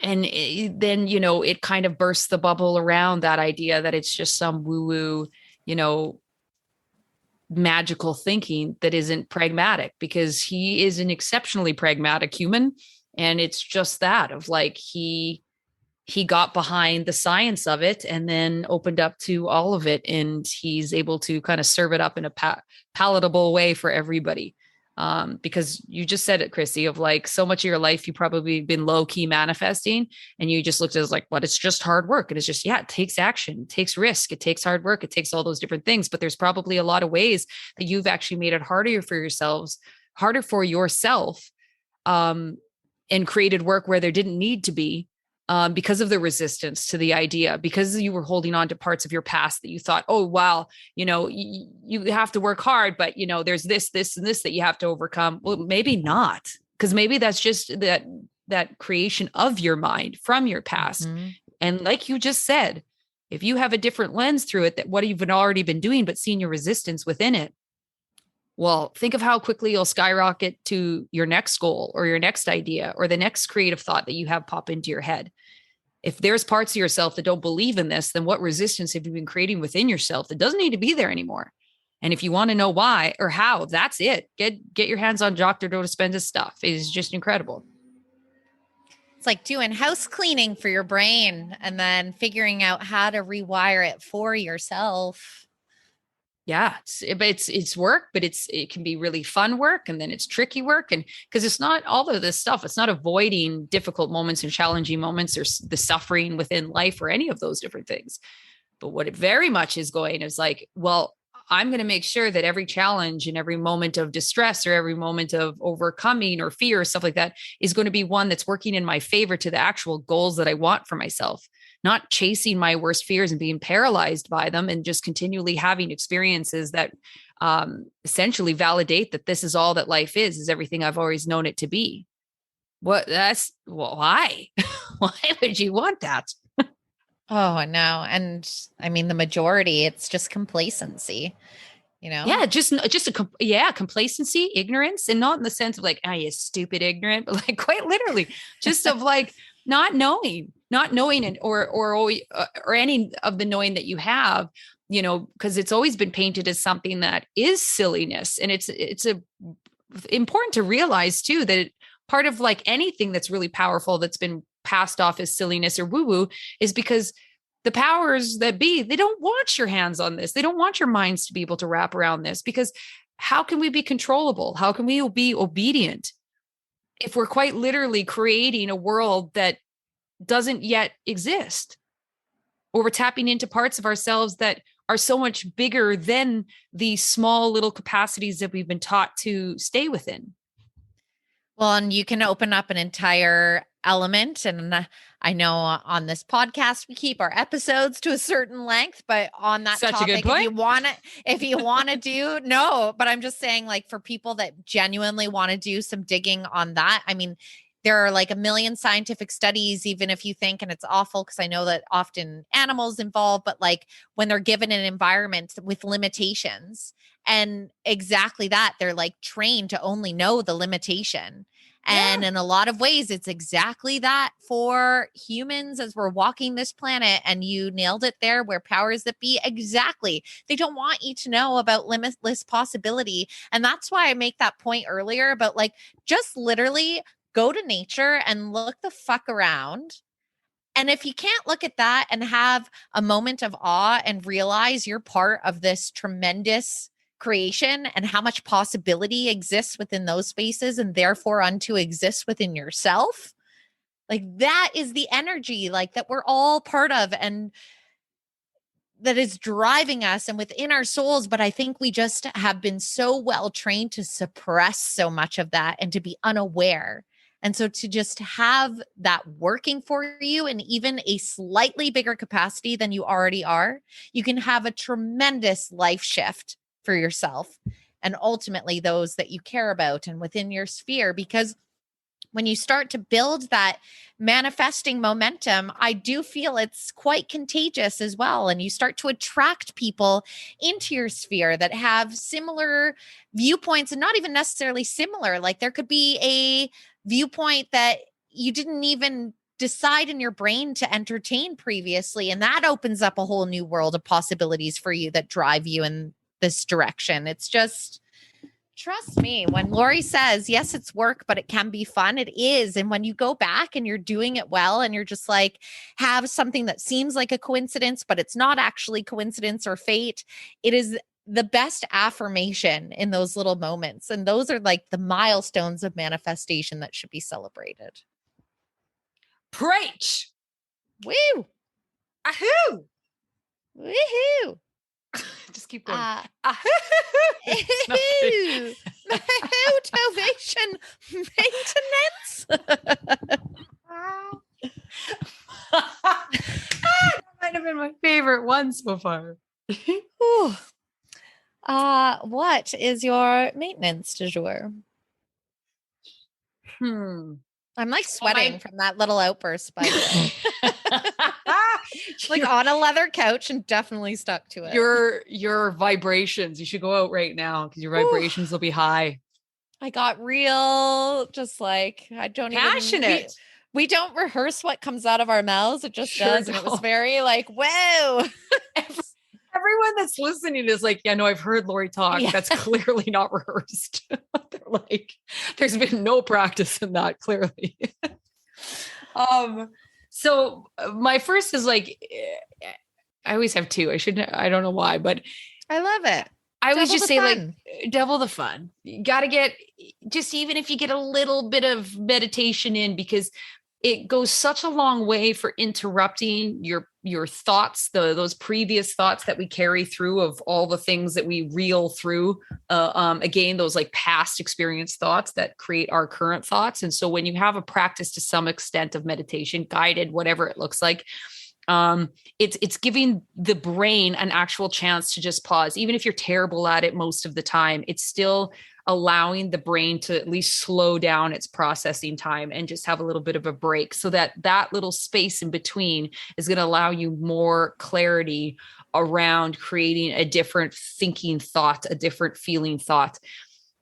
it kind of bursts the bubble around that idea that it's just some woo-woo, magical thinking that isn't pragmatic, because he is an exceptionally pragmatic human. And it's just that of like, he got behind the science of it and then opened up to all of it. And he's able to kind of serve it up in a palatable way for everybody. Because you just said it, Chrissy, of like so much of your life, you probably been low key manifesting, and you just looked at it as like, what, it's just hard work. And it's just, yeah, it takes action, it takes risk, it takes hard work, it takes all those different things. But there's probably a lot of ways that you've actually made it harder for yourself, and created work where there didn't need to be, because of the resistance to the idea, because you were holding on to parts of your past that you thought, oh, wow, you have to work hard, but there's this, and this that you have to overcome. Well, maybe not, because maybe that's just that creation of your mind from your past. Mm-hmm. And like you just said, if you have a different lens through it, that what you've already been doing, but seeing your resistance within it, well, think of how quickly you'll skyrocket to your next goal or your next idea or the next creative thought that you have pop into your head. If there's parts of yourself that don't believe in this, then what resistance have you been creating within yourself that doesn't need to be there anymore? And if you want to know why or how, that's it. Get your hands on Dr. Joe Dispenza's stuff. It is just incredible. It's like doing house cleaning for your brain and then figuring out how to rewire it for yourself. Yeah, it's work, but it can be really fun work, and then it's tricky work, and because it's not all of this stuff. It's not avoiding difficult moments and challenging moments or the suffering within life or any of those different things. But what it very much is going is like, well, I'm going to make sure that every challenge and every moment of distress or every moment of overcoming or fear or stuff like that is going to be one that's working in my favor to the actual goals that I want for myself. Not chasing my worst fears and being paralyzed by them and just continually having experiences that essentially validate that this is all that life is everything I've always known it to be. Why? Why would you want that? Oh, no. And I mean, the majority, it's just complacency, Yeah, complacency, ignorance, and not in the sense of like, you stupid ignorant, but like quite literally just of like not knowing and or any of the knowing that you have, because it's always been painted as something that is silliness. And it's important to realize too, that part of like anything that's really powerful that's been passed off as silliness or woo-woo is because the powers that be, they don't want your hands on this. They don't want your minds to be able to wrap around this, because how can we be controllable? How can we be obedient if we're quite literally creating a world that doesn't yet exist, or we're tapping into parts of ourselves that are so much bigger than the small little capacities that we've been taught to stay within. Well, and you can open up an entire element. And I know on this podcast, we keep our episodes to a certain length, but on that Such topic, a good point. if you want to do, no, but I'm just saying, like, for people that genuinely want to do some digging on that, I mean, there are like a million scientific studies, even if you think, and it's awful because I know that often animals involved, but like when they're given an environment with limitations, and exactly that, they're like trained to only know the limitation. And in a lot of ways, it's exactly that for humans as we're walking this planet. And you nailed it there, where powers that be, exactly. They don't want you to know about limitless possibility. And that's why I make that point earlier about like, just literally go to nature and look the fuck around. And if you can't look at that and have a moment of awe and realize you're part of this tremendous creation and how much possibility exists within those spaces and therefore unto exists within yourself, like that is the energy like that we're all part of and that is driving us and within our souls. But I think we just have been so well trained to suppress so much of that and to be unaware. And so to just have that working for you in even a slightly bigger capacity than you already are, you can have a tremendous life shift for yourself and ultimately those that you care about and within your sphere. Because when you start to build that manifesting momentum, I do feel it's quite contagious as well. And you start to attract people into your sphere that have similar viewpoints, and not even necessarily similar. Like there could be a viewpoint that you didn't even decide in your brain to entertain previously. And that opens up a whole new world of possibilities for you that drive you in this direction. It's just, trust me, when Lori says, yes, it's work, but it can be fun, it is. And when you go back and you're doing it well, and you're just like, have something that seems like a coincidence, but it's not actually coincidence or fate, it is the best affirmation in those little moments. And those are like the milestones of manifestation that should be celebrated. Preach. Woo! Ahoo! Woohoo! Just keep going. Motovation maintenance. That might have been my favorite one so far. What is your maintenance du jour? I'm like sweating from that little outburst, by the way. Like on a leather couch and definitely stuck to it. Your vibrations. You should go out right now because your vibrations will be high. I got real, just like I don't passionate. Even we don't rehearse what comes out of our mouths. It just does. And it was very like, whoa. Everyone that's listening is like, yeah, no, I've heard Lori talk. Yeah. That's clearly not rehearsed. They're like, there's been no practice in that, clearly. So my first is like, I always have two. I don't know why, but I love it. I always just say like, double the fun. You got to get, just even if you get a little bit of meditation in, because it goes such a long way for interrupting your thoughts, those previous thoughts that we carry through of all the things that we reel through. Again, those like past experience thoughts that create our current thoughts. And so when you have a practice to some extent of meditation, guided, whatever it looks like, it's giving the brain an actual chance to just pause. Even if you're terrible at it most of the time, it's still allowing the brain to at least slow down its processing time and just have a little bit of a break, so that little space in between is going to allow you more clarity around creating a different thinking thought, a different feeling thought.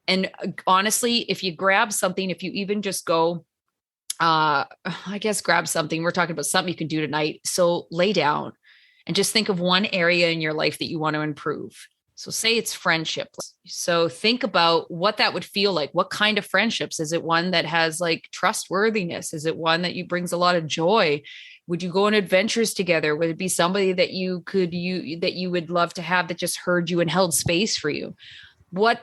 And honestly, if you grab something, if you even just go, I guess grab something. We're talking about something you can do tonight. So lay down and just think of one area in your life that you want to improve. So say it's friendships. So think about what that would feel like. What kind of friendships? Is it one that has like trustworthiness? Is it one that brings a lot of joy? Would you go on adventures together? Would it be somebody that you would love to have that just heard you and held space for you? What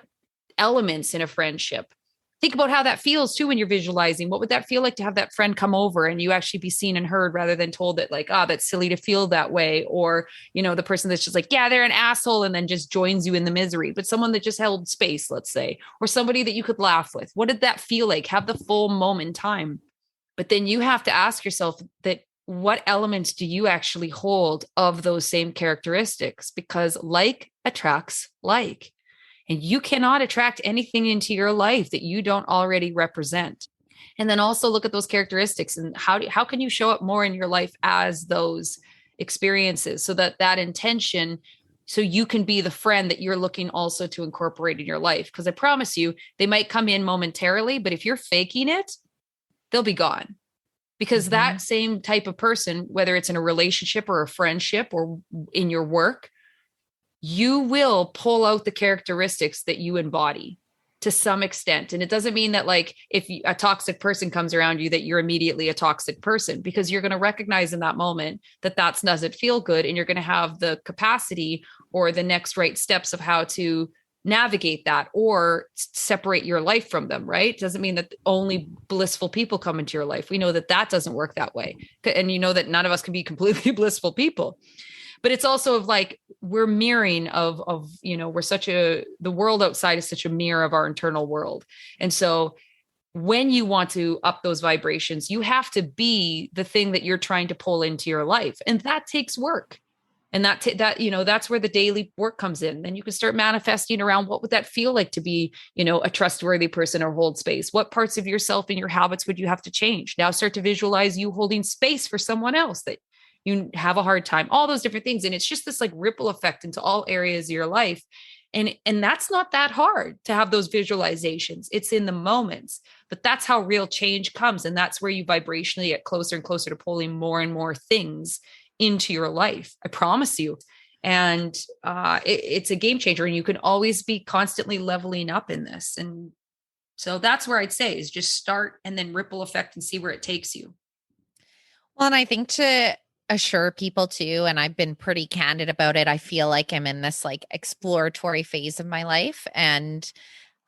elements in a friendship think about how that feels too when you're visualizing. What would that feel like to have that friend come over and you actually be seen and heard rather than told that like, oh, that's silly to feel that way. Or, the person that's just like, yeah, they're an asshole and then just joins you in the misery, but someone that just held space, let's say, or somebody that you could laugh with. What did that feel like? Have the full moment in time. But then you have to ask yourself that what elements do you actually hold of those same characteristics? Because like attracts like. And you cannot attract anything into your life that you don't already represent. And then also look at those characteristics and how can you show up more in your life as those experiences so that intention, so you can be the friend that you're looking also to incorporate in your life. Because I promise you, they might come in momentarily, but if you're faking it, they'll be gone. Because that same type of person, whether it's in a relationship or a friendship or in your work, you will pull out the characteristics that you embody to some extent. And it doesn't mean that like if a toxic person comes around you, that you're immediately a toxic person, because you're going to recognize in that moment that doesn't feel good. And you're going to have the capacity or the next right steps of how to navigate that or separate your life from them, right? It doesn't mean that only blissful people come into your life. We know that doesn't work that way. And that none of us can be completely blissful people. But it's also of like, we're mirroring of, we're the world outside is such a mirror of our internal world. And so when you want to up those vibrations, you have to be the thing that you're trying to pull into your life. And that takes work. And that's where the daily work comes in. Then you can start manifesting around what would that feel like to be, a trustworthy person or hold space? What parts of yourself and your habits would you have to change? Now start to visualize you holding space for someone else that you have a hard time, all those different things. And it's just this like ripple effect into all areas of your life. And that's not that hard to have those visualizations. It's in the moments, but that's how real change comes. And that's where you vibrationally get closer and closer to pulling more and more things into your life. I promise you. And it's a game changer. And you can always be constantly leveling up in this. And so that's where I'd say is just start and then ripple effect and see where it takes you. Well, and I think to assure people too, and I've been pretty candid about it, I feel like I'm in this like exploratory phase of my life and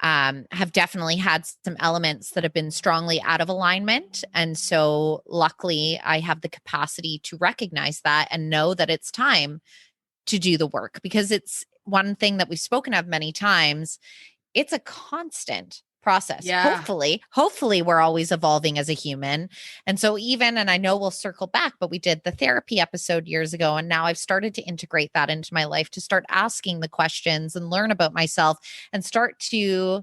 have definitely had some elements that have been strongly out of alignment. And so luckily I have the capacity to recognize that and know that it's time to do the work, because it's one thing that we've spoken of many times. It's a constant process. Yeah. Hopefully we're always evolving as a human. And so and I know we'll circle back, but we did the therapy episode years ago. And now I've started to integrate that into my life, to start asking the questions and learn about myself and start to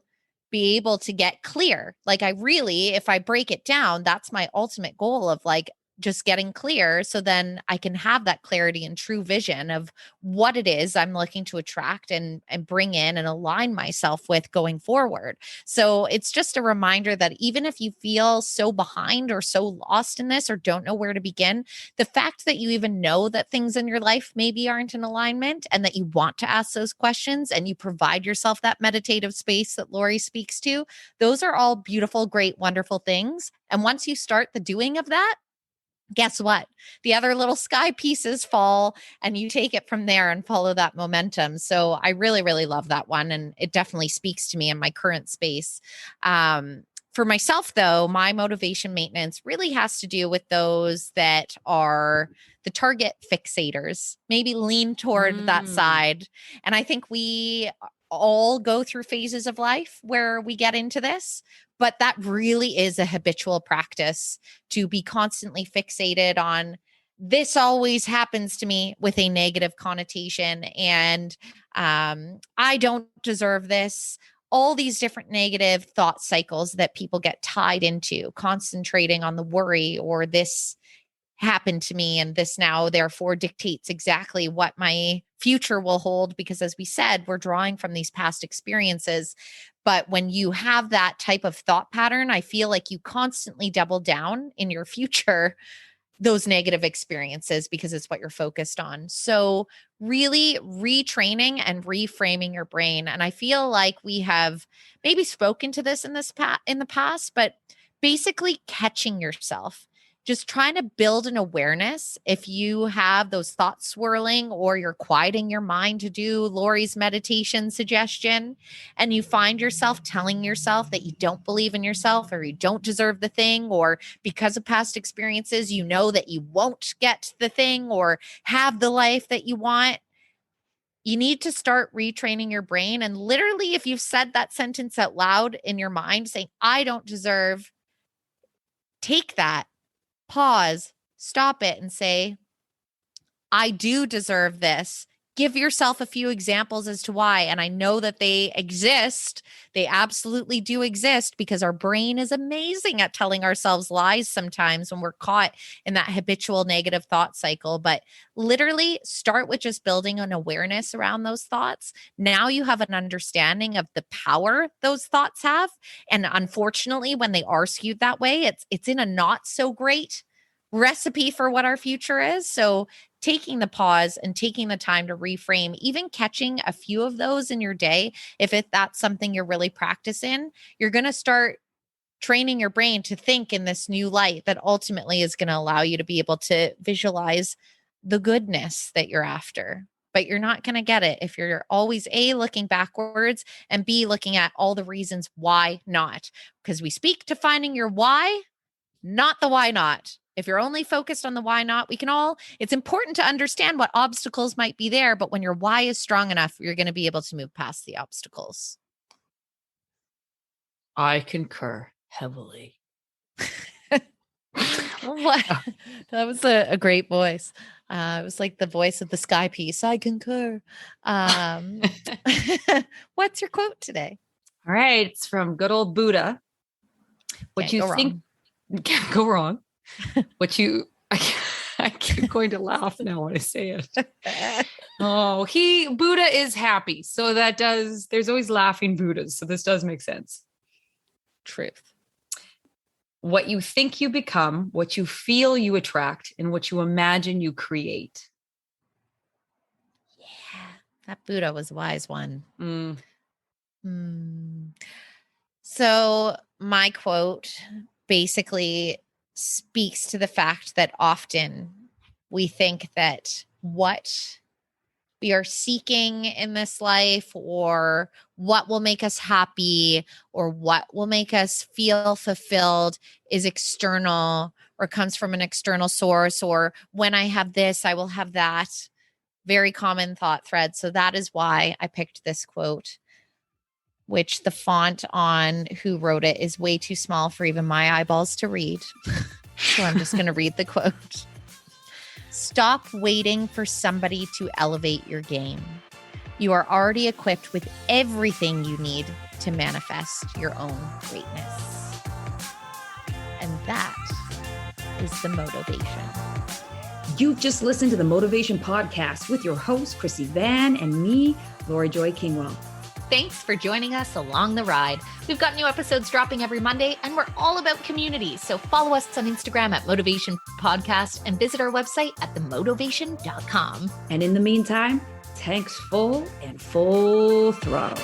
be able to get clear. Like if I break it down, that's my ultimate goal of like just getting clear. So then I can have that clarity and true vision of what it is I'm looking to attract and bring in and align myself with going forward. So it's just a reminder that even if you feel so behind or so lost in this or don't know where to begin, the fact that you even know that things in your life maybe aren't in alignment and that you want to ask those questions and you provide yourself that meditative space that Lori speaks to, those are all beautiful, great, wonderful things. And once you start the doing of that, guess what? The other little sky pieces fall and you take it from there and follow that momentum. So I really, really love that one. And it definitely speaks to me in my current space. For myself, though, my motivation maintenance really has to do with those that are the target fixators, maybe lean toward that side. And I think we all go through phases of life where we get into this. But that really is a habitual practice to be constantly fixated on this always happens to me with a negative connotation. And I don't deserve this. All these different negative thought cycles that people get tied into, concentrating on the worry or this happened to me and this now therefore dictates exactly what my future will hold, because as we said, we're drawing from these past experiences. But when you have that type of thought pattern, I feel like you constantly double down in your future those negative experiences because it's what you're focused on. So really retraining and reframing your brain. And I feel like we have maybe spoken to this in the past, but basically catching yourself, just trying to build an awareness. If you have those thoughts swirling or you're quieting your mind to do Lori's meditation suggestion, and you find yourself telling yourself that you don't believe in yourself or you don't deserve the thing, or because of past experiences, you know that you won't get the thing or have the life that you want, you need to start retraining your brain. And literally, if you've said that sentence out loud in your mind, saying, I don't deserve, take that, pause, stop it, and say, I do deserve this. Give yourself a few examples as to why. And I know that they exist. They absolutely do exist, because our brain is amazing at telling ourselves lies sometimes when we're caught in that habitual negative thought cycle. But literally start with just building an awareness around those thoughts. Now you have an understanding of the power those thoughts have. And unfortunately, when they are skewed that way, it's in a not so great recipe for what our future is. So taking the pause and taking the time to reframe, even catching a few of those in your day, if that's something you're really practicing, you're going to start training your brain to think in this new light that ultimately is going to allow you to be able to visualize the goodness that you're after. But you're not going to get it if you're always A, looking backwards, and B, looking at all the reasons why not. Because we speak to finding your why, not the why not. If you're only focused on the why not, it's important to understand what obstacles might be there, but when your why is strong enough, you're going to be able to move past the obstacles. I concur heavily. What? That was a great voice. It was like the voice of the sky piece. I concur. What's your quote today? All right. It's from good old Buddha. What you think can't go wrong. I keep going to laugh now when I say it. Buddha is happy. So there's always laughing Buddhas. So this does make sense. Truth. What you think you become, what you feel you attract, and what you imagine you create. Yeah, that Buddha was a wise one. So my quote basically speaks to the fact that often we think that what we are seeking in this life, or what will make us happy, or what will make us feel fulfilled, is external or comes from an external source, or when I have this, I will have that. Very common thought thread. So that is why I picked this quote, which the font on who wrote it is way too small for even my eyeballs to read. So I'm just going to read the quote. Stop waiting for somebody to elevate your game. You are already equipped with everything you need to manifest your own greatness. And that is the Motovation. You've just listened to the Motovation Podcast with your host, Chrissy Van, and me, Lori Joy Kingwell. Thanks for joining us along the ride. We've got new episodes dropping every Monday, and we're all about community. So follow us on Instagram at Motovation Podcast and visit our website at themotovation.com. And in the meantime, tanks full and full throttle.